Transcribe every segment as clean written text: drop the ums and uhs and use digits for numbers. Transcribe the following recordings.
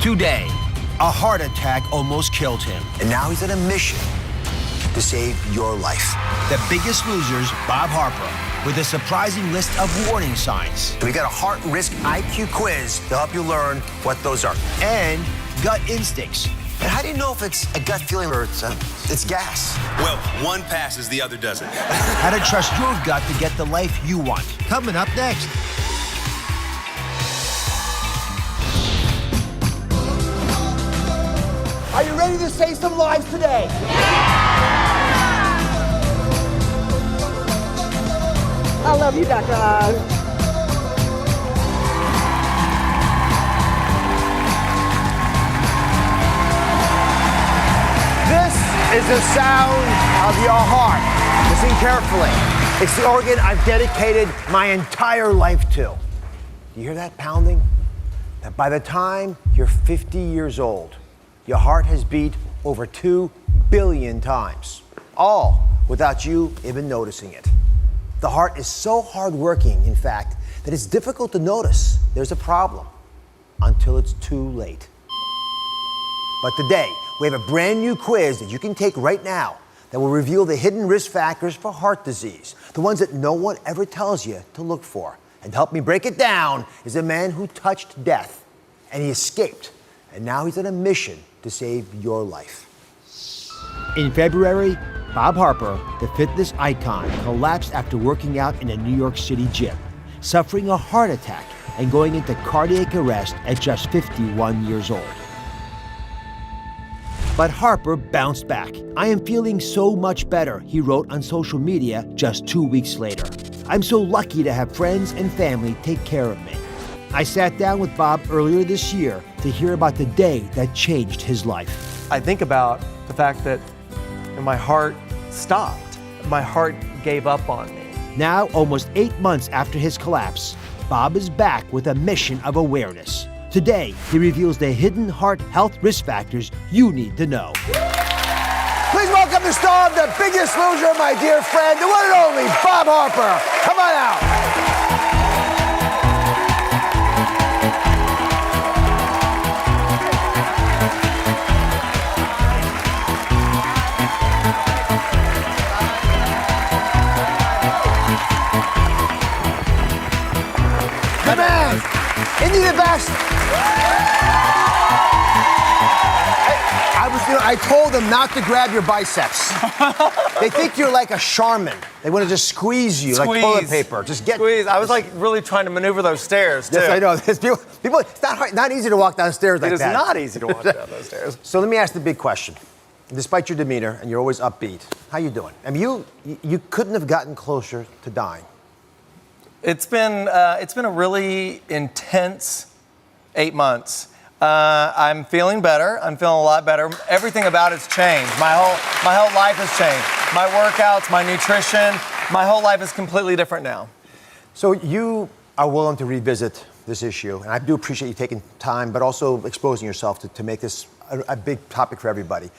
Today, a heart attack almost killed him. And now he's on a mission to save your life. The Biggest Losers, Bob Harper, with a surprising list of warning signs. We got a heart risk IQ quiz to help you learn what those are. And gut instincts. And how do you know if it's a gut feeling or it's gas? Well, one passes, the other doesn't. How to trust your gut to get the life you want. Coming up next. Are you ready to save some lives today? I love you, Dr. Oz. This is the sound of your heart. Listen carefully. It's the organ I've dedicated my entire life to. You hear that pounding? That by the time you're 50 years old, your heart has beat over 2 billion times, all without you even noticing it. The heart is so hardworking, in fact, that it's difficult to notice there's a problem until it's too late. But today, we have a brand new quiz that you can take right now that will reveal the hidden risk factors for heart disease, the ones that no one ever tells you to look for. And to help me break it down is a man who touched death, and he escaped, and now he's on a mission to save your life. In February, Bob Harper, the fitness icon, collapsed after working out in a New York City gym, suffering a heart attack and going into cardiac arrest at just 51 years old. But Harper bounced back. "I am feeling so much better," he wrote on social media just 2 weeks later. "I'm so lucky to have friends and family take care of me." I sat down with Bob earlier this year to hear about the day that changed his life. I think about the fact that my heart stopped. My heart gave up on me. Now, almost 8 months after his collapse, Bob is back with a mission of awareness. Today, he reveals the hidden heart health risk factors you need to know. Please welcome the star of The Biggest Loser, my dear friend, the one and only Bob Harper. Come on out. Come on. Isn't he the best? I told them not to grab your biceps. They think you're like a Charmin. They want to just squeeze you like toilet paper. Just get Squeeze. I was like really trying to maneuver those stairs too. Yes, I know. There's people, it's not easy to walk down stairs like that. It is not easy to walk down those stairs. So let me ask the big question. Despite your demeanor, and you're always upbeat, how you doing? I mean, you couldn't have gotten closer to dying. It's been a really intense 8 months. I'm feeling better. I'm feeling a lot better. Everything about it's changed. My whole life has changed. My workouts, my nutrition, my whole life is completely different now. So you are willing to revisit this issue, and I do appreciate you taking time, but also exposing yourself to make this a big topic for everybody,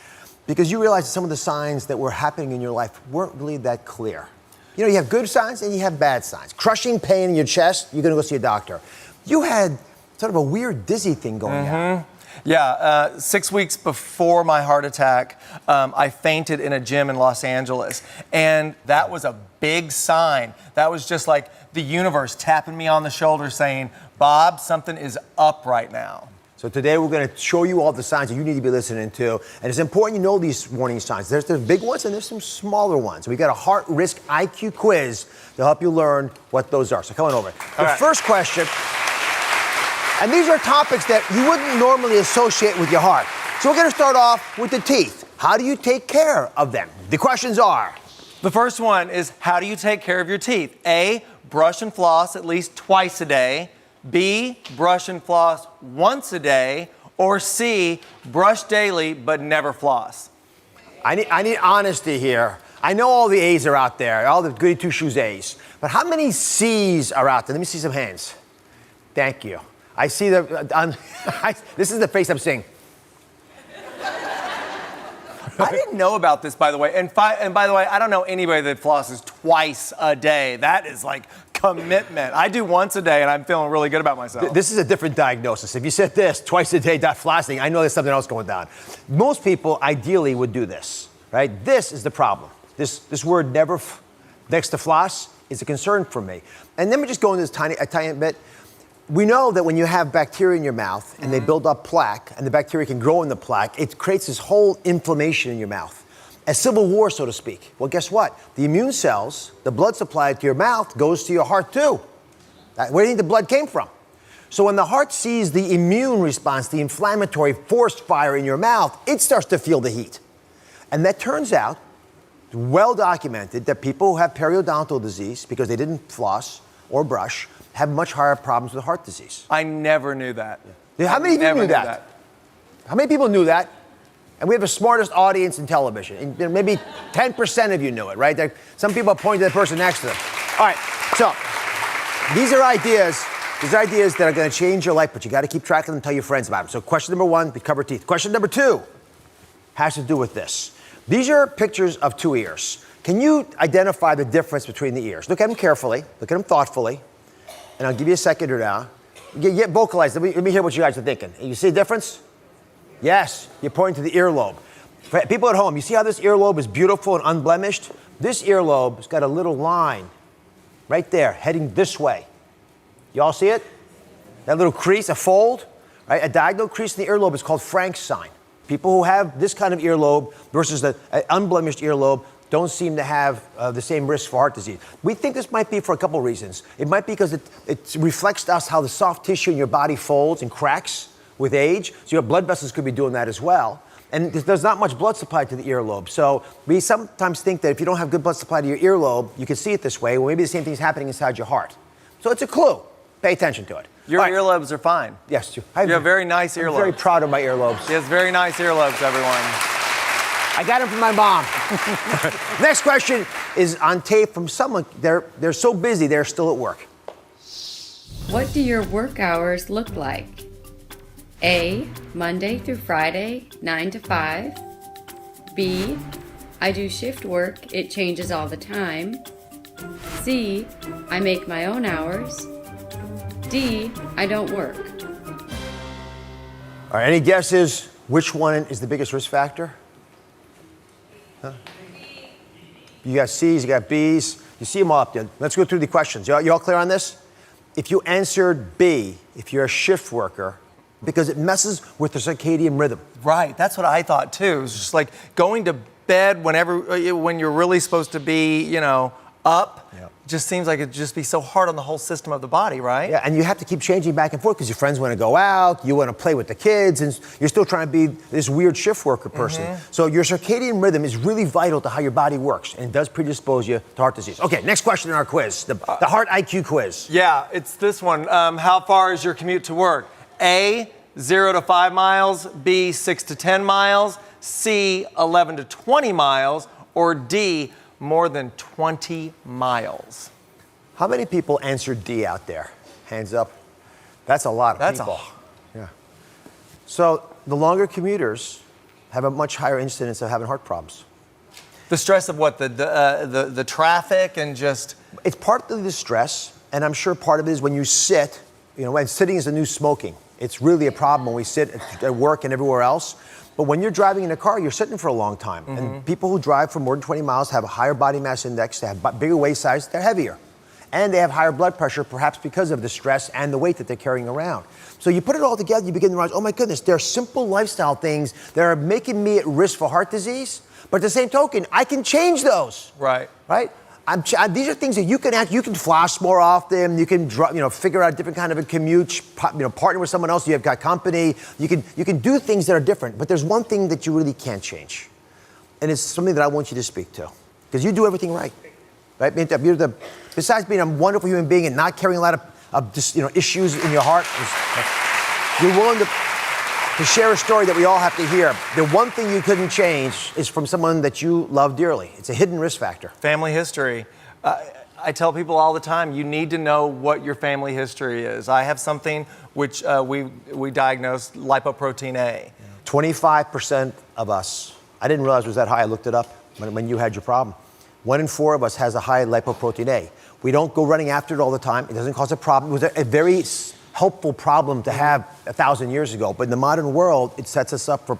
because you realize that some of the signs that were happening in your life weren't really that clear. You know, you have good signs and you have bad signs. Crushing pain in your chest, you're gonna go see a doctor. You had sort of a weird dizzy thing going on. Yeah, 6 weeks before my heart attack, I fainted in a gym in Los Angeles. And that was a big sign. That was just like the universe tapping me on the shoulder saying, "Bob, something is up right now." So today we're going to show you all the signs that you need to be listening to. And it's important you know these warning signs. There's the big ones and there's some smaller ones. We got a heart risk IQ quiz to help you learn what those are. So come on over. The first question, and these are topics that you wouldn't normally associate with your heart. So we're going to start off with the teeth. How do you take care of them? The questions are. The first one is, how do you take care of your teeth? A, brush and floss at least twice a day. B, brush and floss once a day. Or C, brush daily but never floss. I need honesty here. I know all the A's are out there, all the goody two-shoes A's. But how many C's are out there? Let me see some hands. Thank you. I see this is the face I'm seeing. I didn't know about this, by the way. And by the way, I don't know anybody that flosses twice a day. That is like commitment. I do once a day, and I'm feeling really good about myself. This is a different diagnosis. If you said this twice a day, flossing, I know there's something else going down. Most people ideally would do this, right? This is the problem. This word never next to floss is a concern for me. And let me just go into this a tiny bit. We know that when you have bacteria in your mouth and they build up plaque, and the bacteria can grow in the plaque, it creates this whole inflammation in your mouth. A civil war, so to speak. Well, guess what? The immune cells, the blood supply to your mouth goes to your heart too. Where do you think the blood came from? So when the heart sees the immune response, the inflammatory forced fire in your mouth, it starts to feel the heat. And that turns out, well documented, that people who have periodontal disease, because they didn't floss or brush, have much higher problems with heart disease. I never knew that. Yeah, how many of you knew that? How many people knew that? And we have the smartest audience in television. And maybe 10% of you knew it, right? Some people are pointing to the person next to them. All right, so these are ideas that are going to change your life, but you got to keep track of them and tell your friends about them. So question number 1, we cover teeth. Question number 2 has to do with this. These are pictures of 2 ears. Can you identify the difference between the ears? Look at them carefully, look at them thoughtfully, and I'll give you a second or now. Get vocalized. Let me hear what you guys are thinking. You see a difference? Yes, you're pointing to the earlobe. For people at home, you see how this earlobe is beautiful and unblemished? This earlobe's got a little line right there heading this way. You all see it? That little crease, a fold, right? A diagonal crease in the earlobe is called Frank's sign. People who have this kind of earlobe versus an unblemished earlobe don't seem to have the same risk for heart disease. We think this might be for a couple reasons. It might be because it reflects to us how the soft tissue in your body folds and cracks with age. So your blood vessels could be doing that as well. And there's not much blood supply to the earlobe. So we sometimes think that if you don't have good blood supply to your earlobe, you can see it this way. Well, maybe the same thing's happening inside your heart. So it's a clue. Pay attention to it. Your earlobes are fine. Yes, you have very nice earlobes. I'm very proud of my earlobes. He has very nice earlobes, everyone. I got them from my mom. Next question is on tape from someone. They're so busy, they're still at work. What do your work hours look like? A, Monday through Friday, 9 to 5. B, I do shift work, it changes all the time. C, I make my own hours. D, I don't work. All right, any guesses which one is the biggest risk factor? Huh? You got C's, you got B's. You see them all up there. Let's go through the questions. You all clear on this? If you answered B, if you're a shift worker, because it messes with the circadian rhythm. Right, that's what I thought too. It's just like going to bed when you're really supposed to be, up. Yep. Just seems like it'd just be so hard on the whole system of the body, right? Yeah, and you have to keep changing back and forth because your friends want to go out, you want to play with the kids, and you're still trying to be this weird shift worker person. Mm-hmm. So your circadian rhythm is really vital to how your body works, and it does predispose you to heart disease. Okay, next question in our quiz, the heart IQ quiz. Yeah, it's this one. How far is your commute to work? A, 0 to 5 miles, B, 6 to 10 miles, C, 11 to 20 miles, or D, more than 20 miles. How many people answered D out there? Hands up. That's a lot of people. Yeah. So the longer commuters have a much higher incidence of having heart problems. The stress of what? The traffic and just... It's partly the stress, and I'm sure part of it is when you sit, when sitting is the new smoking. It's really a problem when we sit at work and everywhere else. But when you're driving in a car, you're sitting for a long time. Mm-hmm. And people who drive for more than 20 miles have a higher body mass index, they have bigger waist size, they're heavier. And they have higher blood pressure, perhaps because of the stress and the weight that they're carrying around. So you put it all together, you begin to realize, oh my goodness, there are simple lifestyle things that are making me at risk for heart disease. But at the same token, I can change those. Right. Right? These are things that you can floss more often. You can figure out a different kind of a commute. Partner with someone else. You have got company. You can do things that are different. But there's one thing that you really can't change, and it's something that I want you to speak to, because you do everything right. Right? Besides being a wonderful human being and not carrying a lot of issues in your heart, you're willing to share a story that we all have to hear. The one thing you couldn't change is from someone that you love dearly. It's a hidden risk factor. Family history. I tell people all the time, you need to know what your family history is. I have something which we diagnosed lipoprotein A. 25% of us, I didn't realize it was that high. I looked it up when you had your problem. 1 in 4 of us has a high lipoprotein A. We don't go running after it all the time. It doesn't cause a problem. It was a very helpful problem to have 1,000 years ago. But in the modern world, it sets us up for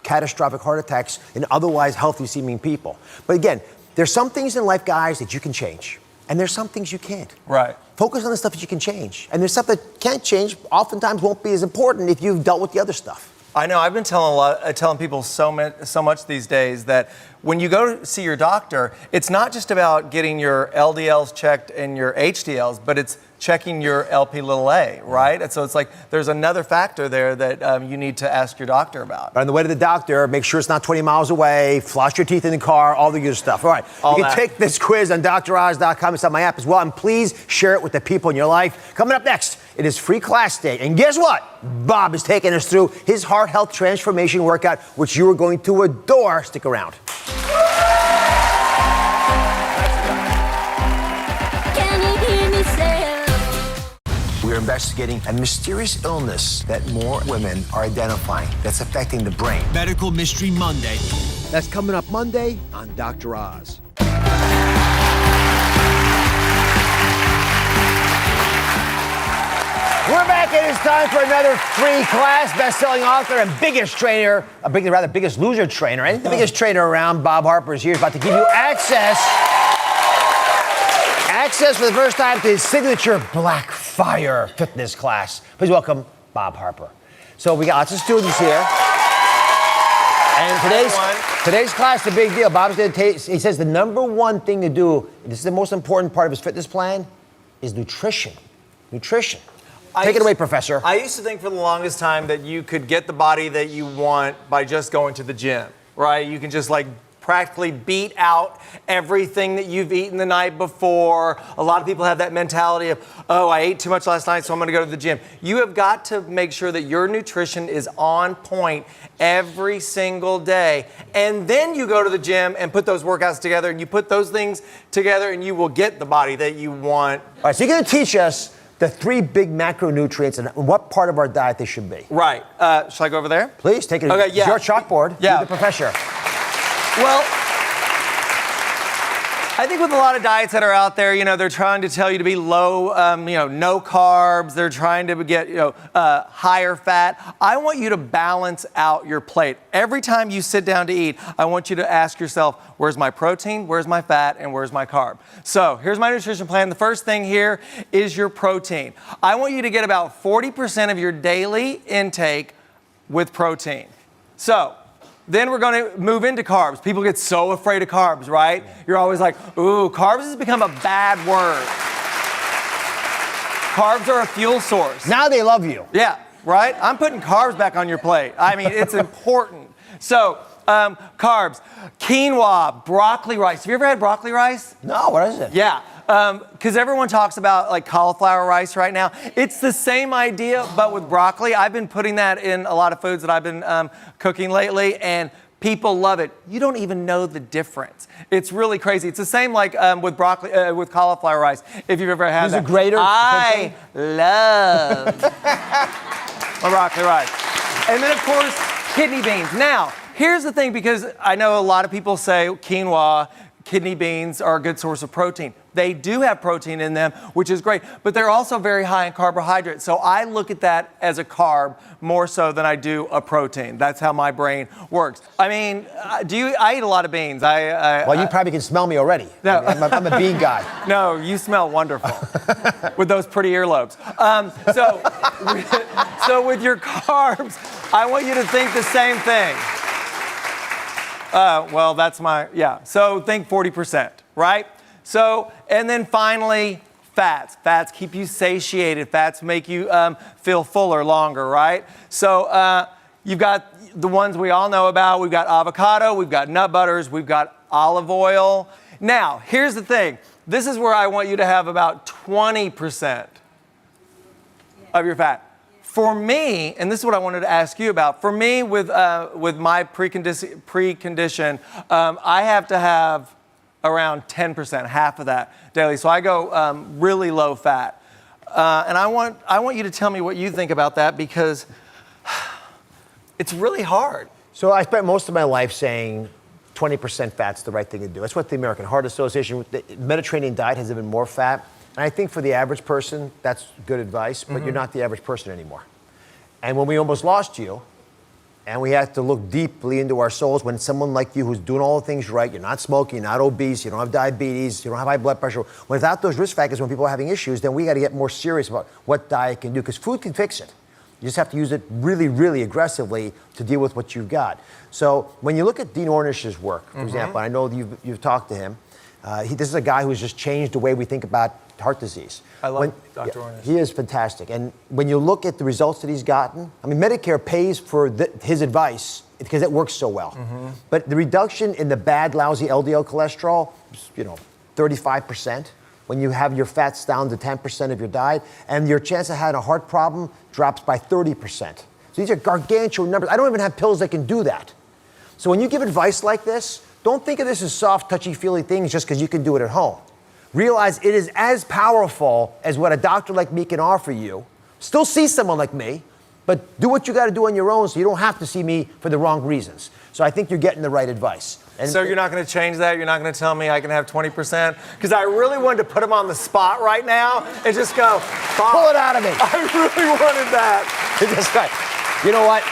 catastrophic heart attacks in otherwise healthy-seeming people. But again, there's some things in life, guys, that you can change. And there's some things you can't. Right. Focus on the stuff that you can change. And there's stuff that can't change, oftentimes won't be as important if you've dealt with the other stuff. I know. I've been telling people so much these days that when you go to see your doctor, it's not just about getting your LDLs checked and your HDLs, but it's checking your LP(a), right? And so it's like there's another factor there that you need to ask your doctor about. On the way to the doctor, make sure it's not 20 miles away, floss your teeth in the car, all the good stuff. All right, you can take this quiz on DrOz.com. It's on my app as well, and please share it with the people in your life. Coming up next, it is free class day, and guess what? Bob is taking us through his heart health transformation workout, which you are going to adore. Stick around. We're investigating a mysterious illness that more women are identifying that's affecting the brain. Medical Mystery Monday. That's coming up Monday on Dr. Oz. We're back, and it's time for another free class. Best-selling author and biggest trainer, biggest loser trainer, and the biggest trainer around, Bob Harper, is here. He's about to give you access for the first time to his signature Black Fire fitness class. Please welcome Bob Harper. So we got lots of students here. And today's class is a big deal. Bob's going to take, he says the number one thing to do, this is the most important part of his fitness plan, is nutrition. Nutrition. Take it away, Professor. I used to think for the longest time that you could get the body that you want by just going to the gym, right? You can just like practically beat out everything that you've eaten the night before. A lot of people have that mentality of, oh, I ate too much last night, so I'm going to go to the gym. You have got to make sure that your nutrition is on point every single day. And then you go to the gym and put those workouts together, and you put those things together, and you will get the body that you want. All right, so you're going to teach us the 3 big macronutrients and what part of our diet they should be. Right. Shall I go over there? Please, take it. Okay, yeah. It's your chalkboard. Yeah. You're the professor. Well, I think with a lot of diets that are out there, you know, they're trying to tell you to be low, no carbs. They're trying to get, higher fat. I want you to balance out your plate. Every time you sit down to eat, I want you to ask yourself, where's my protein, where's my fat, and where's my carb? So here's my nutrition plan. The first thing here is your protein. I want you to get about 40% of your daily intake with protein. So then we're going to move into carbs. People get so afraid of carbs, right? You're always like, ooh, carbs has become a bad word. Carbs are a fuel source. Now they love you. Yeah, right? I'm putting carbs back on your plate. I mean, it's important. So, carbs, quinoa, broccoli rice. Have you ever had broccoli rice? No, what is it? Yeah. Because everyone talks about like cauliflower rice right now. It's the same idea, but with broccoli. I've been putting that in a lot of foods that I've been cooking lately, and people love it. You don't even know the difference. It's really crazy. It's the same like with broccoli, with cauliflower rice. If you've ever had There's a greater. I love my broccoli rice. And then of course, kidney beans. Now, here's the thing, because I know a lot of people say quinoa, kidney beans are a good source of protein. They do have protein in them, which is great, but they're also very high in carbohydrates. So I look at that as a carb more so than I do a protein. That's how my brain works. I mean, I eat a lot of beans. Well, you probably can smell me already. No. I'm a bean guy. No, you smell wonderful with those pretty earlobes. So with your carbs, I want you to think the same thing. Well, that's so think 40%, right? So, and then finally, fats. Fats keep you satiated. Fats make you feel fuller longer, right? So you've got the ones we all know about. We've got avocado, we've got nut butters, we've got olive oil. Now, here's the thing. This is where I want you to have about 20% of your fat. For me, and this is what I wanted to ask you about, for me with my precondition, I have to have around 10%, half of that daily. So I go really low fat. And I want you to tell me what you think about that, because it's really hard. So I spent most of my life saying 20% fat's the right thing to do. That's what the American Heart Association, the Mediterranean diet has even more fat. And I think for the average person, that's good advice, but you're not the average person anymore. And when we almost lost you, and we have to look deeply into our souls when someone like you who's doing all the things right, you're not smoking, you're not obese, you don't have diabetes, you don't have high blood pressure. Without those risk factors, when people are having issues, then we got to get more serious about what diet can do, because food can fix it. You just have to use it really, really aggressively to deal with what you've got. So when you look at Dean Ornish's work, for example, I know you've talked to him. This is a guy who's just changed the way we think about heart disease. I love Dr. Ornish. He is fantastic. And when you look at the results that he's gotten, I mean, Medicare pays for his advice because it works so well. But the reduction in the bad, lousy LDL cholesterol, 35%. When you have your fats down to 10% of your diet, and your chance of having a heart problem drops by 30%. So these are gargantuan numbers. I don't even have pills that can do that. So when you give advice like this, don't think of this as soft, touchy-feely things just because you can do it at home. Realize it is as powerful as what a doctor like me can offer you. Still see someone like me, but do what you got to do on your own so you don't have to see me for the wrong reasons. So I think you're getting the right advice. And So you're not going to change that? You're not going to tell me I can have 20%? Because I really wanted to put him on the spot right now and just go, pull it out of me. I really wanted that. That's right. You know what?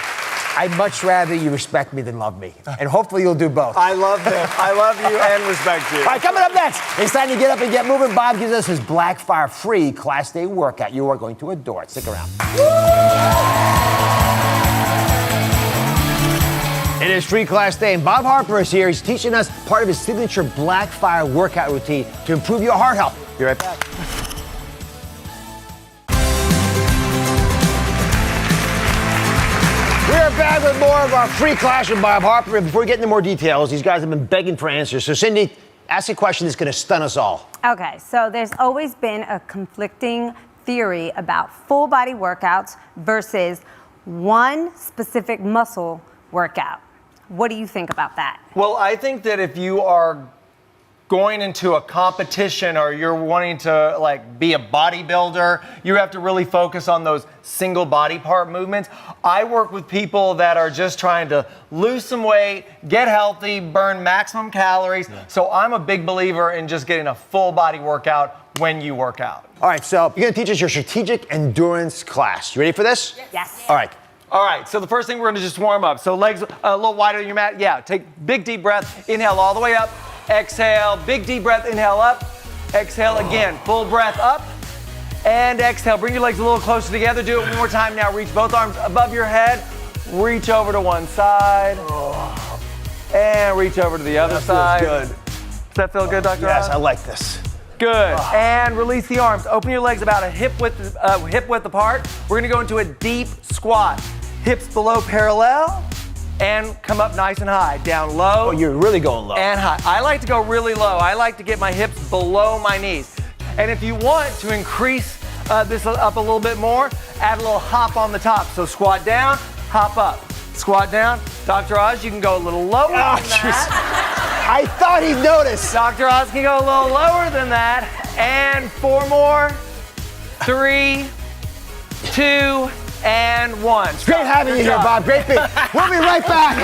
I'd much rather you respect me than love me. And hopefully you'll do both. I love him. I love you and respect you. All right, coming up next, it's time to get up and get moving. Bob gives us his Black Fire free Class Day workout. You are going to adore it. Stick around. It is free Class Day, and Bob Harper is here. He's teaching us part of his signature Black Fire workout routine to improve your heart health. Be right back. We're back with more of our free class with Bob Harper. And before we get into more details, these guys have been begging for answers. So, Cindy, ask a question that's going to stun us all. Okay, so there's always been a conflicting theory about full body workouts versus one specific muscle workout. What do you think about that? Well, I think that if you are going into a competition or you're wanting to be a bodybuilder, you have to really focus on those single body part movements. I work with people that are just trying to lose some weight, get healthy, burn maximum calories. So I'm a big believer in just getting a full body workout when you work out. All right, so you're going to teach us your strategic endurance class. You ready for this? Yes. All right. All right, so the first thing we're gonna just warm up. So legs a little wider than your mat. Yeah, take big deep breath. Inhale all the way up. Exhale, big deep breath. Inhale up. Exhale again, full breath up. And exhale, bring your legs a little closer together. Do it one more time now. Reach both arms above your head. Reach over to one side. And reach over to the other side. Feels good. Does that feel good, Dr. Yes, Oz? I like this. Good. And release the arms. Open your legs about a hip width apart. We're gonna go into a deep squat. Hips below parallel and come up nice and high. Down low. Oh, you're really going low. And high. I like to go really low. I like to get my hips below my knees. And if you want to increase this up a little bit more, add a little hop on the top. So squat down, hop up. Squat down. Dr. Oz, you can go a little lower than that. I thought he'd notice. Dr. Oz can go a little lower than that. And 4 more. 3, 2, and 1. Great having you here, Bob. Great being. We'll be right back.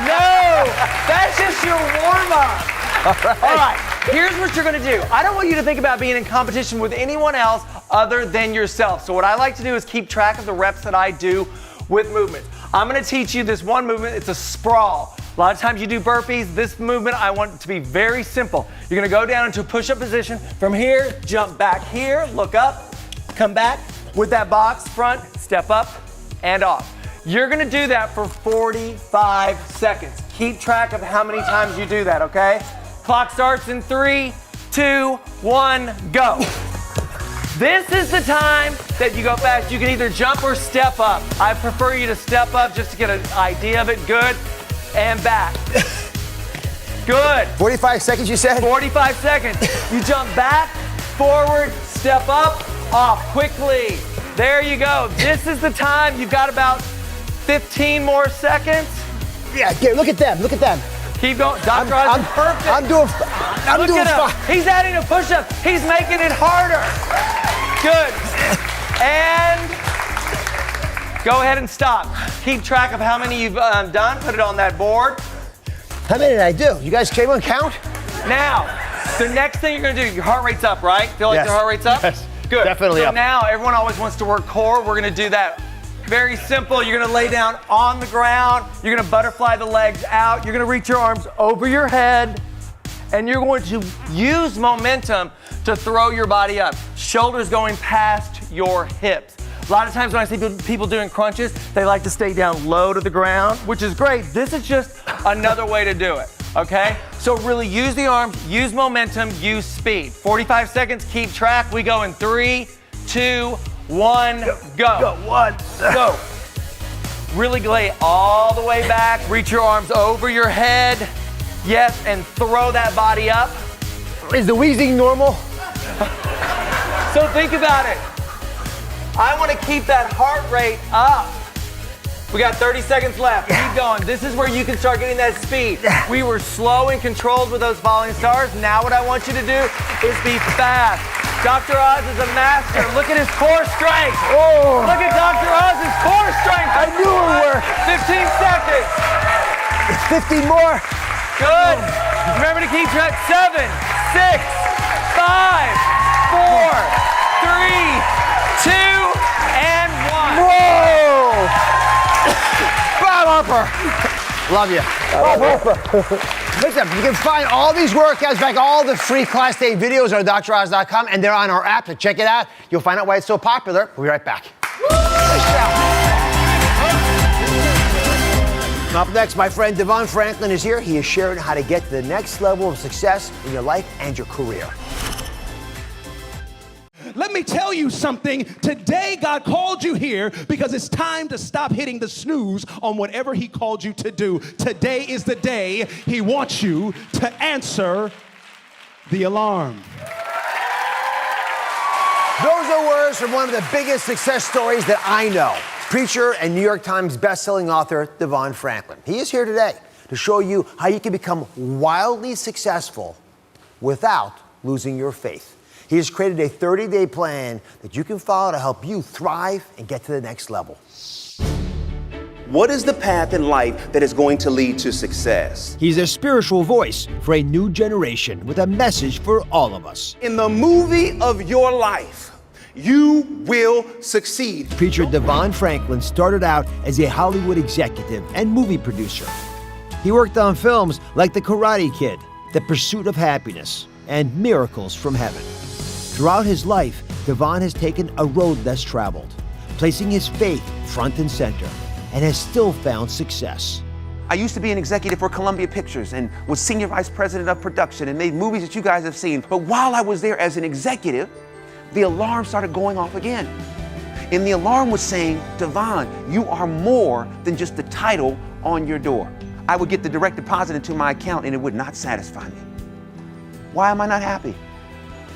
No, that's just your warm-up. All right, here's what you're gonna do. I don't want you to think about being in competition with anyone else other than yourself. So what I like to do is keep track of the reps that I do with movements. I'm gonna teach you this one movement. It's a sprawl. A lot of times you do burpees. This movement, I want it to be very simple. You're gonna go down into a push-up position. From here, jump back here, look up, come back. With that box front, step up and off. You're gonna do that for 45 seconds. Keep track of how many times you do that, okay? Clock starts in 3, 2, 1, go. This is the time that you go fast. You can either jump or step up. I prefer you to step up just to get an idea of it. Good, and back. Good. 45 seconds, you said? 45 seconds. You jump back, forward, step up, off quickly. There you go. This is the time. You've got about 15 more seconds. Yeah, look at them. Look at them. Keep going. Dr. Oz is perfect. I'm doing fine. He's adding a push-up. He's making it harder. Good. And go ahead and stop. Keep track of how many you've done. Put it on that board. How many did I do? You guys came on count? Now, the next thing you're gonna do, your heart rate's up, right? Feel like Yes. your heart rate's up? Yes. Good. Definitely so up. now, everyone always wants to work core. We're gonna do that. Very simple. You're gonna lay down on the ground. You're gonna butterfly the legs out. You're gonna reach your arms over your head. And you're going to use momentum to throw your body up. Shoulders going past your hips. A lot of times when I see people doing crunches, they like to stay down low to the ground, which is great. This is just another way to do it, okay? So really use the arms, use momentum, use speed. 45 seconds, keep track. We go in 3, 2, 1, go. Go, 1. Go. Really lay all the way back. Reach your arms over your head. Yes, and throw that body up. Is the wheezing normal? So think about it. I want to keep that heart rate up. We got 30 seconds left. Keep going. This is where you can start getting that speed. We were slow and controlled with those falling stars. Now what I want you to do is be fast. Dr. Oz is a master. Look at his core strength. Oh. Look at Dr. Oz's core strength. I knew it worked. 15 seconds. 50 more. Good. Remember to keep track. 7, 6, 5, 4, 3, 2, and 1. Whoa! Bob Harper. Love you. Bob Harper. Listen, you can find all these workouts, back all the free Class A videos on DrOz.com, and they're on our app, so check it out. You'll find out why it's so popular. We'll be right back. Up next, my friend Devon Franklin is here. He is sharing how to get to the next level of success in your life and your career. Let me tell you something. Today, God called you here because it's time to stop hitting the snooze on whatever He called you to do. Today is the day He wants you to answer the alarm. Those are words from one of the biggest success stories that I know. Preacher and New York Times bestselling author Devon Franklin. He is here today to show you how you can become wildly successful without losing your faith. He has created a 30-day plan that you can follow to help you thrive and get to the next level. What is the path in life that is going to lead to success? He's a spiritual voice for a new generation with a message for all of us. In the movie of your life, you will succeed. Preacher Devon Franklin started out as a Hollywood executive and movie producer. He worked on films like The Karate Kid, The Pursuit of Happiness, and Miracles from Heaven. Throughout his life, Devon has taken a road less traveled, placing his faith front and center, and has still found success. I used to be an executive for Columbia Pictures and was senior vice president of production and made movies that you guys have seen. But while I was there as an executive, the alarm started going off again. And the alarm was saying, Devon, you are more than just the title on your door. I would get the direct deposit into my account and it would not satisfy me. Why am I not happy?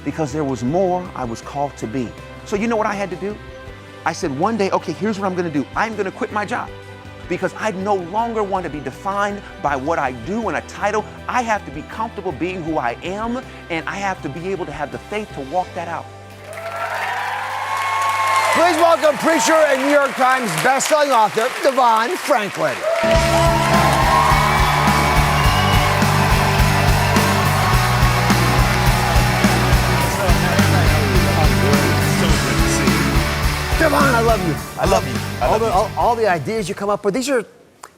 Because there was more I was called to be. So you know what I had to do? I said one day, okay, here's what I'm gonna do. I'm gonna quit my job because I no longer want to be defined by what I do and a title. I have to be comfortable being who I am, and I have to be able to have the faith to walk that out. Please welcome preacher and New York Times bestselling author Devon Franklin. Devon, I love you. I love you. All the ideas you come up with,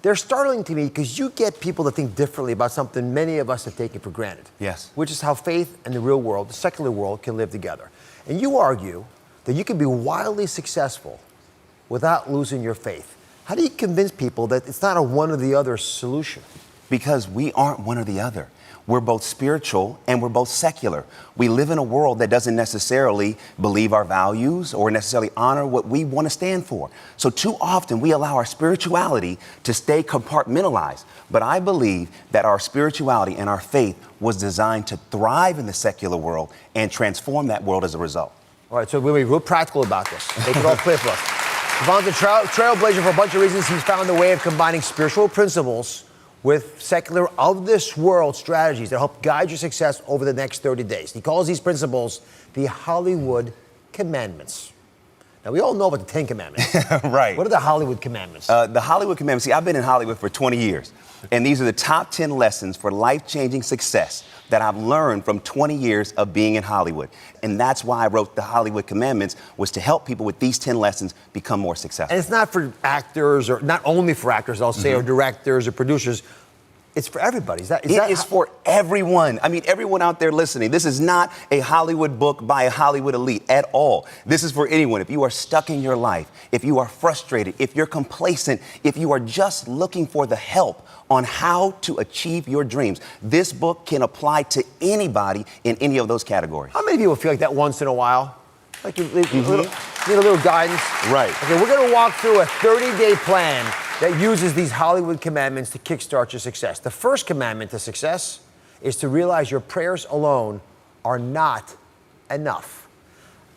they're startling to me because you get people to think differently about something many of us have taken for granted. Yes. Which is how faith and the real world, the secular world, can live together. And you argue that you can be wildly successful without losing your faith. How do you convince people that it's not a one or the other solution? Because we aren't one or the other. We're both spiritual and we're both secular. We live in a world that doesn't necessarily believe our values or necessarily honor what we want to stand for. So too often we allow our spirituality to stay compartmentalized. But I believe that our spirituality and our faith was designed to thrive in the secular world and transform that world as a result. All right, so we'll be real practical about this. Make it all clear for us. Devon's a trailblazer for a bunch of reasons. He's found a way of combining spiritual principles with secular of this world strategies that help guide your success over the next 30 days. He calls these principles the Hollywood Commandments. Now, we all know about the 10 Commandments. Right. What are the Hollywood Commandments? The Hollywood Commandments. See, I've been in Hollywood for 20 years, and these are the top 10 lessons for life-changing success that I've learned from 20 years of being in Hollywood. And that's why I wrote the Hollywood Commandments, was to help people with these 10 lessons become more successful. And it's not for actors, or not only for actors, I'll say, or directors or producers. It's for everybody. It is for everyone. I mean, everyone out there listening. This is not a Hollywood book by a Hollywood elite at all. This is for anyone. If you are stuck in your life, if you are frustrated, if you're complacent, if you are just looking for the help on how to achieve your dreams, this book can apply to anybody in any of those categories. How many people feel like that once in a while? Like you need a little guidance? Right. Okay, we're going to walk through a 30-day plan that uses these Hollywood commandments to kickstart your success. The first commandment to success is to realize your prayers alone are not enough.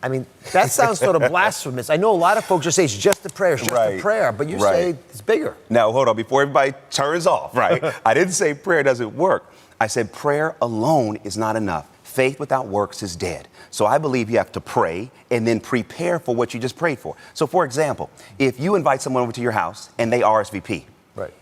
I mean, that sounds sort of blasphemous. I know a lot of folks just say it's just a prayer, it's just a prayer, but you say it's bigger. Now, hold on, before everybody turns off, right? I didn't say prayer doesn't work. I said prayer alone is not enough. Faith without works is dead. So I believe you have to pray and then prepare for what you just prayed for. So for example, if you invite someone over to your house and they RSVP,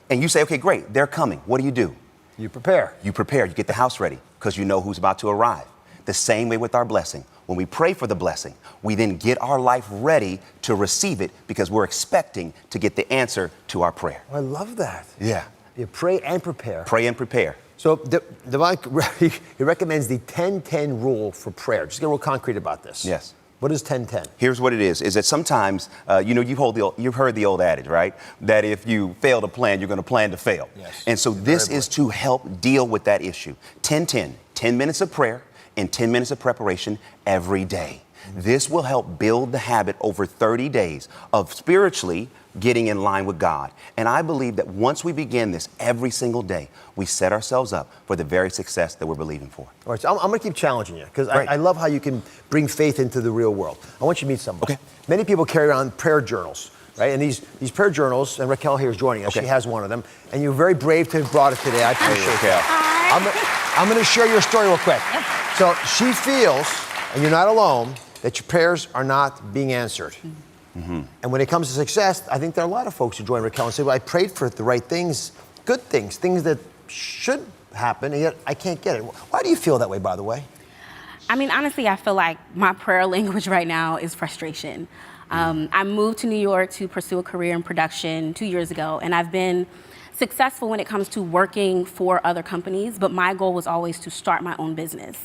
and you say, okay, great, they're coming. What do? You prepare. You prepare. You get the house ready because you know who's about to arrive. The same way with our blessing. When we pray for the blessing, we then get our life ready to receive it because we're expecting to get the answer to our prayer. Oh, I love that. Yeah. You pray and prepare. Pray and prepare. So Devon, he recommends the 10-10 rule for prayer. Just get real concrete about this. Yes. What is 10-10? Here's what it is that sometimes, you've heard the old adage, right? That if you fail to plan, you're going to plan to fail. Yes. And so this is to help deal with that issue. 10-10, 10 minutes of prayer and 10 minutes of preparation every day. This will help build the habit over 30 days of spiritually getting in line with God. And I believe that once we begin this every single day, we set ourselves up for the very success that we're believing for. All right, so I'm going to keep challenging you because I love how you can bring faith into the real world. I want you to meet somebody. Okay. Many people carry around prayer journals, right? And these prayer journals, and Raquel here is joining us. Okay. She has one of them. And you're very brave to have brought it today. I appreciate that. I'm going to share your story real quick. Yep. So she feels, and you're not alone, that your prayers are not being answered. Mm-hmm. And when it comes to success, I think there are a lot of folks who join Raquel and say, well, I prayed for the right things, good things that should happen, and yet I can't get it. Why do you feel that way, by the way? I mean, honestly, I feel like my prayer language right now is frustration. I moved to New York to pursue a career in production 2 years ago, and I've been successful when it comes to working for other companies, but my goal was always to start my own business.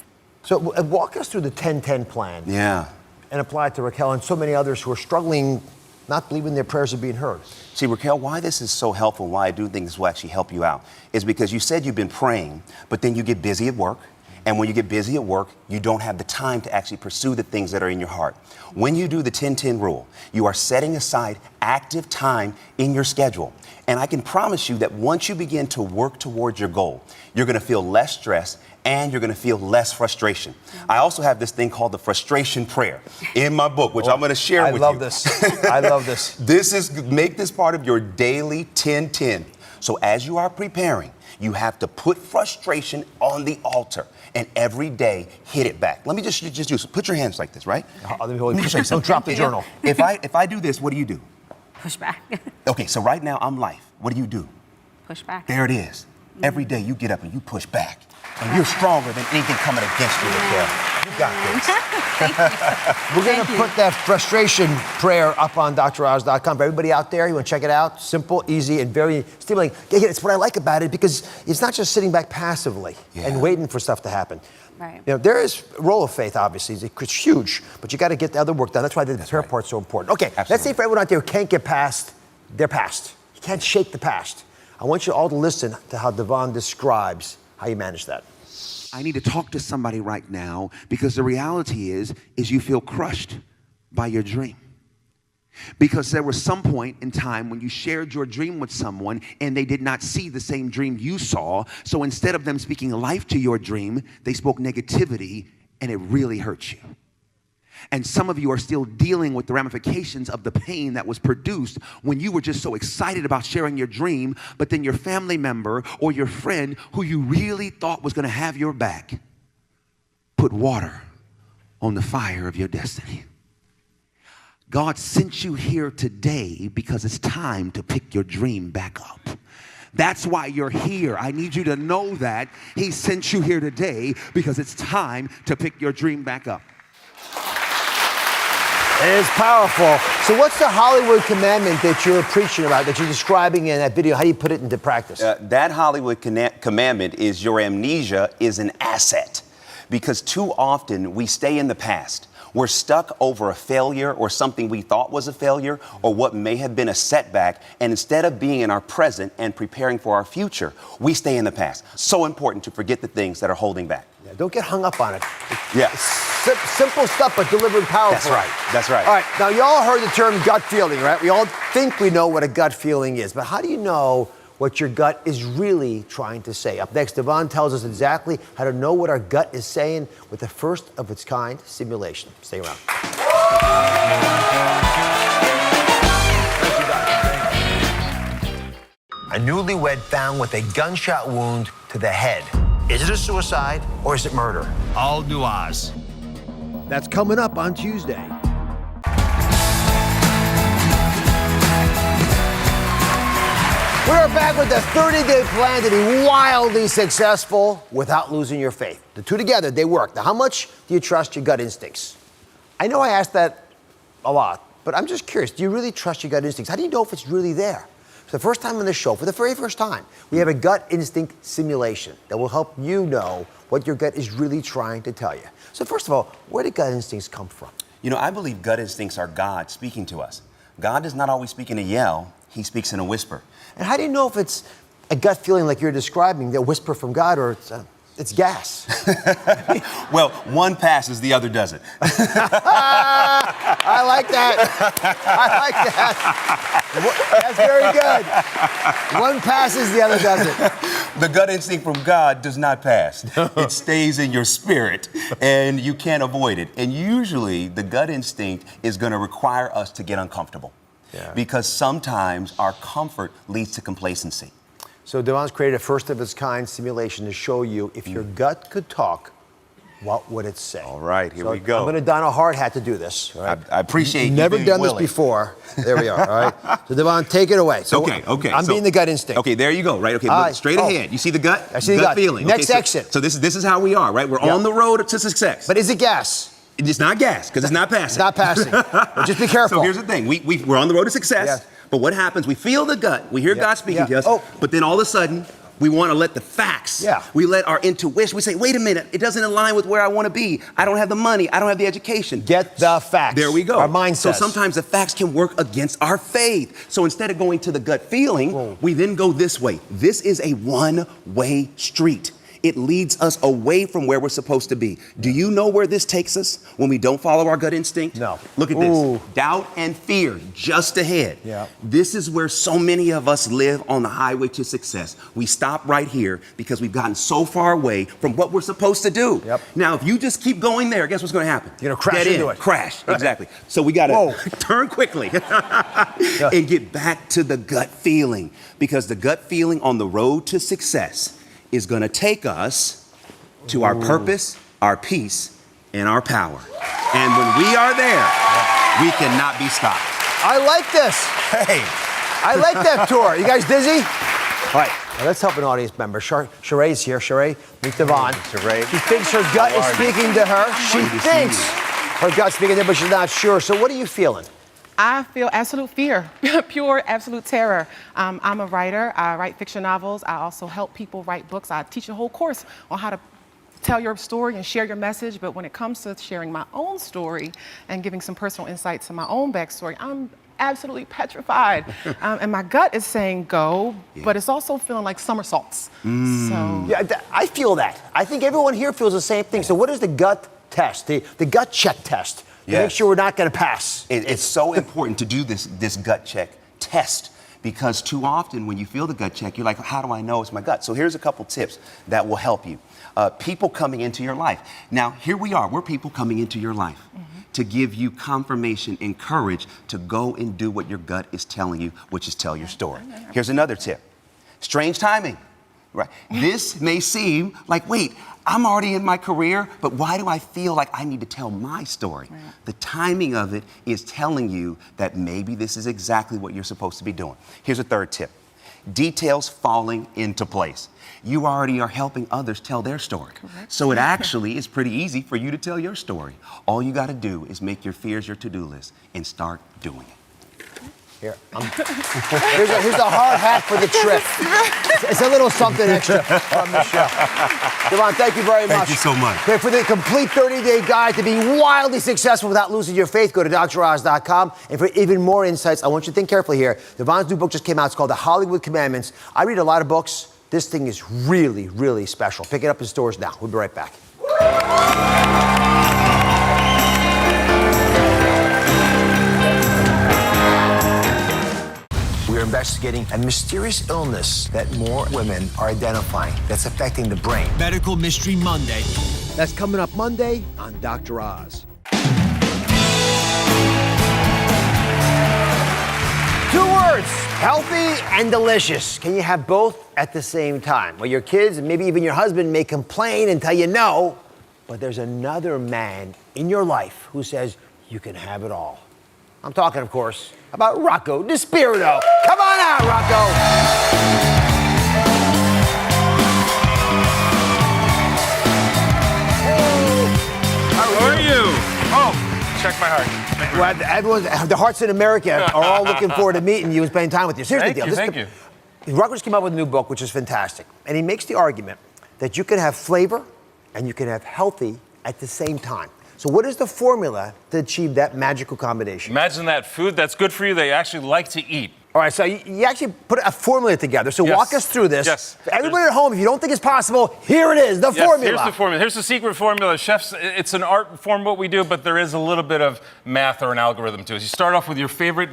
So walk us through the 10-10 plan. Yeah. And apply it to Raquel and so many others who are struggling, not believing their prayers are being heard. See, Raquel, why this is so helpful, why I do think this will actually help you out, is because you said you've been praying, but then you get busy at work. And when you get busy at work, you don't have the time to actually pursue the things that are in your heart. When you do the 10-10 rule, you are setting aside active time in your schedule. And I can promise you that once you begin to work towards your goal, you're going to feel less stress and you're going to feel less frustration. I also have this thing called the frustration prayer in my book, which I'm going to share with you. I love this. I love this. Make this part of your daily 10-10. So as you are preparing, you have to put frustration on the altar and every day hit it back. Let me just do so. Put your hands like this, right? Don't drop the journal. If I do this, what do you do? Push back. Okay, so right now I'm life. What do? Push back. There it is. Every day you get up and you push back. And you're stronger than anything coming against you, Raquel. You got this. We're going to put that frustration prayer up on DrOz.com. For everybody out there, you want to check it out? Simple, easy, and very stimulating. Yeah, it's what I like about it because it's not just sitting back passively and waiting for stuff to happen. Right. You know, there is a role of faith, obviously. It's huge, but you got to get the other work done. That's why the prayer part's so important. Okay, let's say for everyone out there who can't get past their past. You can't shake the past. I want you all to listen to how Devon describes how you manage that. I need to talk to somebody right now because the reality is you feel crushed by your dream. Because there was some point in time when you shared your dream with someone and they did not see the same dream you saw. So instead of them speaking life to your dream, they spoke negativity and it really hurt you. And some of you are still dealing with the ramifications of the pain that was produced when you were just so excited about sharing your dream, but then your family member or your friend who you really thought was going to have your back put water on the fire of your destiny. God sent you here today because it's time to pick your dream back up. That's why you're here. I need you to know that he sent you here today because it's time to pick your dream back up. It is powerful. So what's the Hollywood commandment that you're preaching about, that you're describing in that video? How do you put it into practice? That Hollywood commandment is your amnesia is an asset. Because too often we stay in the past. We're stuck over a failure or something we thought was a failure or what may have been a setback. And instead of being in our present and preparing for our future, we stay in the past. So important to forget the things that are holding back. Yeah, don't get hung up on it. Yeah. Simple stuff, but delivered powerful. That's right. That's right. All right. Now, you all heard the term gut feeling, right? We all think we know what a gut feeling is, but how do you know what your gut is really trying to say? Up next, Devon tells us exactly how to know what our gut is saying with the first of its kind simulation. Stay around. A newlywed found with a gunshot wound to the head. Is it a suicide or is it murder? All new Oz. That's coming up on Tuesday. We're back with the 30-day plan to be wildly successful without losing your faith. The two together, they work. Now, how much do you trust your gut instincts? I know I asked that a lot, but I'm just curious. Do you really trust your gut instincts? How do you know if it's really there? For the first time on the show, for the very first time, we have a gut instinct simulation that will help you know what your gut is really trying to tell you. So first of all, where do gut instincts come from? You know, I believe gut instincts are God speaking to us. God does not always speak in a yell. He speaks in a whisper. And how do you know if it's a gut feeling like you're describing, the whisper from God, or it's gas? Well, one passes, the other doesn't. I like that. I like that. That's very good. One passes, the other doesn't. The gut instinct from God does not pass. It stays in your spirit, and you can't avoid it. And usually, the gut instinct is going to require us to get uncomfortable. Yeah. Because sometimes our comfort leads to complacency. So Devon's created a first-of-its-kind simulation to show you if your gut could talk, what would it say? All right, here we go. I'm going to don a hard hat to do this. Right? I appreciate you never being done willing. this before. There we are. All right. So Devon, take it away. So okay. I'm being the gut instinct. Okay, there you go. Right. Okay, look straight ahead. You see the gut? I see the gut feeling. Next okay, exit. So this is how we are. Right. We're on the road to success. But is it gas? It's not gas because it's not passing. It's not passing. Well, just be careful. So here's the thing. We're on the road to success. Yeah. But what happens? We feel the gut. We hear God speaking to us. But then all of a sudden, we want to let the facts. Yeah. We let our intuition. We say, wait a minute. It doesn't align with where I want to be. I don't have the money. I don't have the education. Get the facts. There we go. Our mind says. So sometimes the facts can work against our faith. So instead of going to the gut feeling, we then go this way. This is a one-way street. It leads us away from where we're supposed to be. Do you know where this takes us when we don't follow our gut instinct? No. Look at this. Doubt and fear just ahead. Yeah. This is where so many of us live on the highway to success. We stop right here because we've gotten so far away from what we're supposed to do. Yep. Now, if you just keep going there, guess what's going to happen? You're going to crash into it. Crash, exactly. So we got to turn quickly and get back to the gut feeling, because the gut feeling on the road to success is going to take us to our purpose, our peace, and our power. And when we are there, we cannot be stopped. I like this. Hey. I like that tour. You guys dizzy? All right. Now let's help an audience member. Sheree's here. Sheree, meet Devon. Sheree. She thinks her gut is speaking to her. She thinks her gut's speaking to her, but she's not sure. So what are you feeling? I feel absolute fear, pure absolute terror. I'm a writer. I write fiction novels. I also help people write books. I teach a whole course on how to tell your story and share your message. But when it comes to sharing my own story and giving some personal insights to my own backstory, I'm absolutely petrified. And my gut is saying go, but it's also feeling like somersaults. So Yeah, I feel that. I think everyone here feels the same thing. So what is the gut test, the gut check test? To make sure we're not going to pass. It's so important to do this gut check test, because too often when you feel the gut check, you're like, how do I know it's my gut? So here's a couple tips that will help you. People coming into your life. Now, here we are. We're people coming into your life to give you confirmation and courage to go and do what your gut is telling you, which is tell your story. Here's another tip. Strange timing. Right. This may seem like, wait, I'm already in my career, but why do I feel like I need to tell my story? Right. The timing of it is telling you that maybe this is exactly what you're supposed to be doing. Here's a third tip. Details falling into place. You already are helping others tell their story. Correct. So it actually is pretty easy for you to tell your story. All you got to do is make your fears your to-do list and start doing it. Here, here's a hard hat for the trip. It's a little something extra from Michelle. Devon, thank you very much. Thank you so much. Okay, for the complete 30-day guide to be wildly successful without losing your faith, go to DrOz.com. And for even more insights, I want you to think carefully here. Devon's new book just came out. It's called The Hollywood Commandments. I read a lot of books. This thing is really, really special. Pick it up in stores now. We'll be right back. We're investigating a mysterious illness that more women are identifying that's affecting the brain. Medical Mystery Monday. That's coming up Monday on Dr. Oz. 2 words, healthy and delicious. Can you have both at the same time? Well, your kids and maybe even your husband may complain and tell you no, but there's another man in your life who says you can have it all. I'm talking, of course, about Rocco DiSpirito. Come on out, Rocco. How are you? Oh, check my heart. Well, everyone, the hearts in America are all looking forward to meeting you and spending time with you. Here's the deal. Thank you. Rocco just came out with a new book, which is fantastic. And he makes the argument that you can have flavor and you can have healthy at the same time. So what is the formula to achieve that magical combination? Imagine that food that's good for you that you actually like to eat. All right, so you actually put a formula together. So Yes. walk us through this. Yes. For everybody at home, if you don't think it's possible, here it is, the formula. Here's the formula. Here's the secret formula. Chefs, it's an art form what we do, but there is a little bit of math or an algorithm to it. You start off with your favorite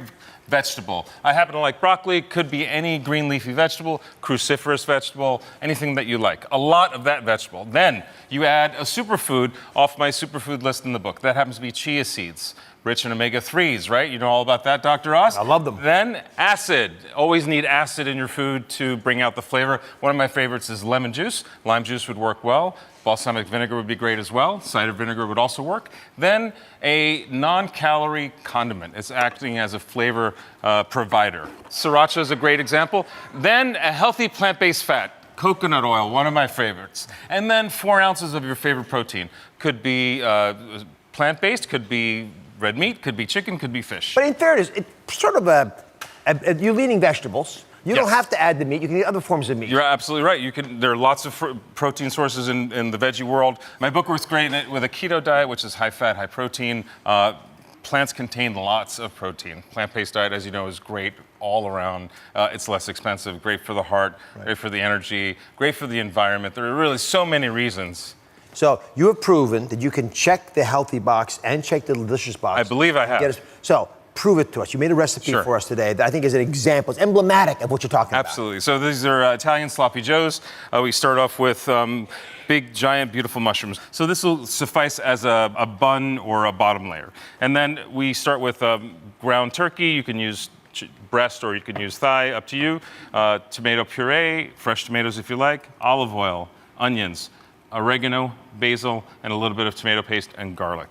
vegetable. I happen to like broccoli. Could be any green leafy vegetable, cruciferous vegetable, anything that you like. A lot of that vegetable. Then you add a superfood off my superfood list in the book. That happens to be chia seeds. Rich in omega-3s, right? You know all about that, Dr. Oz? I love them. Then acid. Always need acid in your food to bring out the flavor. One of my favorites is lemon juice. Lime juice would work well. Balsamic vinegar would be great as well. Cider vinegar would also work. Then a non-calorie condiment. It's acting as a flavor provider. Sriracha is a great example. Then a healthy plant-based fat. Coconut oil, one of my favorites. And then 4 ounces of your favorite protein. Could be plant-based, could be red meat, could be chicken, could be fish. But in fairness, it's sort of you're leaning vegetables. You don't have to add the meat. You can eat other forms of meat. You're absolutely right. There are lots of protein sources in the veggie world. My book works great with a keto diet, which is high fat, high protein. Plants contain lots of protein. Plant-based diet, as you know, is great all around. It's less expensive, great for the heart, great for the energy, great for the environment. There are really so many reasons. So you have proven that you can check the healthy box and check the delicious box. I believe I have. So prove it to us. You made a recipe for us today that I think is an example. It's emblematic of what you're talking about. Absolutely. So these are Italian sloppy joes. We start off with big, giant, beautiful mushrooms. So this will suffice as a bun or a bottom layer. And then we start with ground turkey. You can use breast or you can use thigh, up to you. Tomato puree, fresh tomatoes if you like, olive oil, onions, oregano, basil, and a little bit of tomato paste and garlic.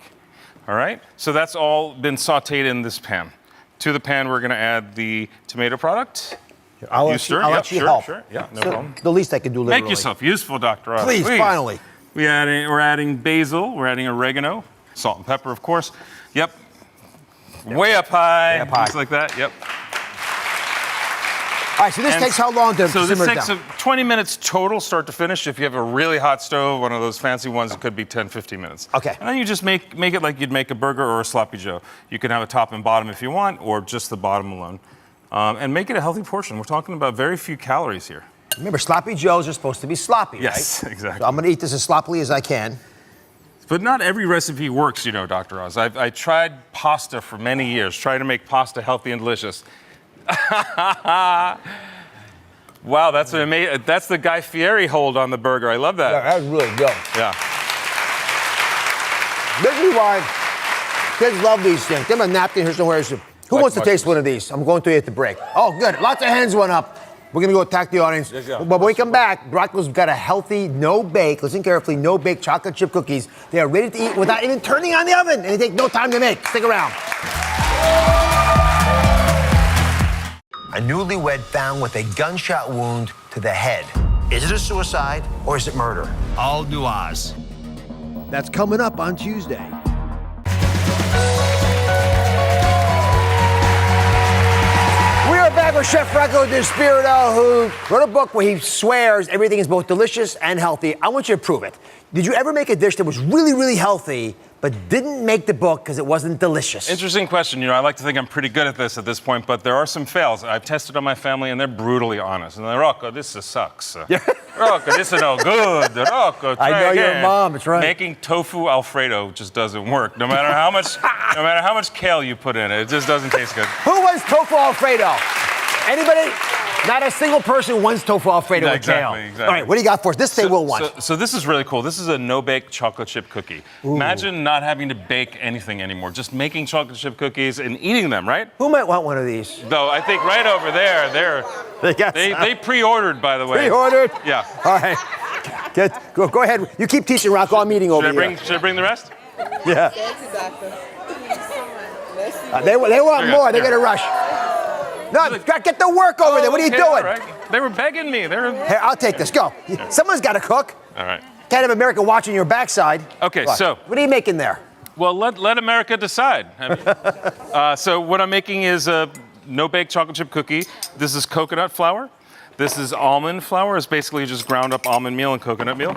All right? So that's all been sauteed in this pan. To the pan, we're going to add the tomato product. I'll let you help. Sure. Yeah, no so problem. The least I can do literally. Make yourself useful, Dr. Oz. Please, finally. We're adding basil. We're adding oregano. Salt and pepper, of course. Yep. Way up high. Just like that. Yep. All right, so this takes how long to simmer this it takes down? 20 minutes total, start to finish. If you have a really hot stove, one of those fancy ones, it could be 10, 15 minutes. Okay. And then you just make it like you'd make a burger or a sloppy joe. You can have a top and bottom if you want, or just the bottom alone. And make it a healthy portion. We're talking about very few calories here. Remember, sloppy joes are supposed to be sloppy, yes, right? Exactly. So I'm going to eat this as sloppily as I can. But not every recipe works, you know, Dr. Oz. I tried pasta for many years, tried to make pasta healthy and delicious. Wow, that's amazing. That's the Guy Fieri hold on the burger. I love that. Yeah, that was really good. Yeah. This is why kids love these things. Give them a napkin here somewhere. Who wants to taste one of these? I'm going to eat at the break. Oh, good. Lots of hands went up. We're going to go attack the audience. But when we come back, Rocco's got a healthy, no-bake, listen carefully, no-bake chocolate chip cookies. They are ready to eat without even turning on the oven, and they take no time to make. Stick around. A newlywed found with a gunshot wound to the head. Is it a suicide or is it murder? All new Oz. That's coming up on Tuesday. We are back with Chef Rocco DiSpirito, who wrote a book where he swears everything is both delicious and healthy. I want you to prove it. Did you ever make a dish that was really, really healthy, but didn't make the book because it wasn't delicious? Interesting question. You know, I like to think I'm pretty good at this point, but there are some fails. I've tested on my family, and they're brutally honest. And they're, Rocco, this sucks. Rocco, this is no good. Rocco, try I know again. your mom. It's right. Making tofu Alfredo just doesn't work. No matter how much kale you put in it, it just doesn't taste good. Who wants tofu Alfredo? Anybody? Not a single person wants tofu Alfredo with kale. Exactly. All right, what do you got for us? This they will want. So this is really cool. This is a no-bake chocolate chip cookie. Ooh. Imagine not having to bake anything anymore, just making chocolate chip cookies and eating them, right? Who might want one of these? Though I think right over there, they pre-ordered, by the way. Pre-ordered? Yeah. All right. Go ahead. You keep teaching, Rocco. I'm eating over here. Should I bring the rest? Yeah. They want more. They're going to rush. No, get the work over there. What are you doing? Right. They were begging me. Here, I'll take this. Go. Someone's got to cook. All right. Can't have America watching your backside. Okay, Look, so. What are you making there? Well, let America decide. So what I'm making is a no-bake chocolate chip cookie. This is coconut flour. This is almond flour. It's basically just ground up almond meal and coconut meal.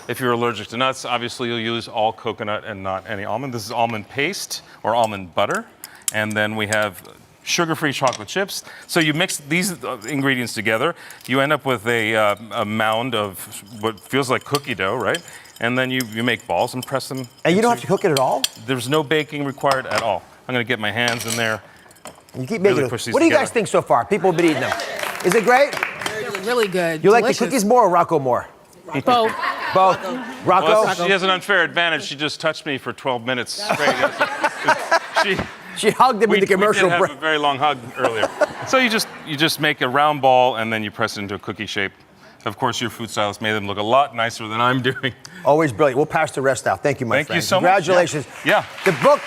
If you're allergic to nuts, obviously you'll use all coconut and not any almond. This is almond paste or almond butter. And then we have sugar-free chocolate chips. So you mix these ingredients together, you end up with a mound of what feels like cookie dough, right? And then you make balls and press them. And you don't have to cook it at all? There's no baking required at all. I'm gonna get my hands in there. You keep making What do you guys think so far? People have been eating them. Is it great? They're really good. You like the cookies more or Rocco more? Both. Both. Rocco? Well, she has an unfair advantage. She just touched me for 12 minutes straight. She hugged him in the commercial break. We break. did have a very long hug earlier. So you just make a round ball and then you press it into a cookie shape. Of course, your food stylist made them look a lot nicer than I'm doing. Always brilliant. We'll pass the rest out. Thank you, my friend. Thank you so much. Congratulations. Yeah. The book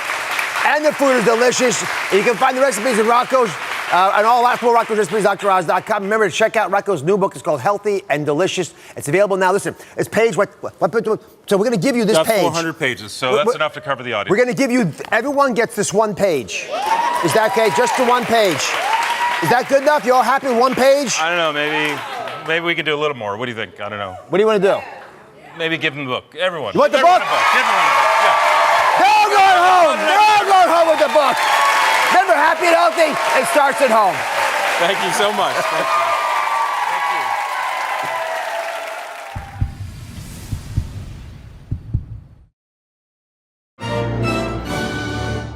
and the food is delicious. You can find the recipes at Rocco's and all that for Rocco's recipes, DrOz.com. Remember to check out Rocco's new book. It's called Healthy and Delicious. It's available now. Listen, it's page what so we're going to give you this Got page. 400 pages, so that's enough to cover the audience. We're going to give you, everyone gets this one page. Is that okay? Just the one page. Is that good enough? You all happy with one page? I don't know, maybe we could do a little more. What do you think? I don't know. What do you want to do? Maybe give them the book. Everyone. You want the book? Give everyone the book. Yeah. They're all going home. They're all going home with the book. Remember, happy and healthy, it starts at home. Thank you so much. Thank you.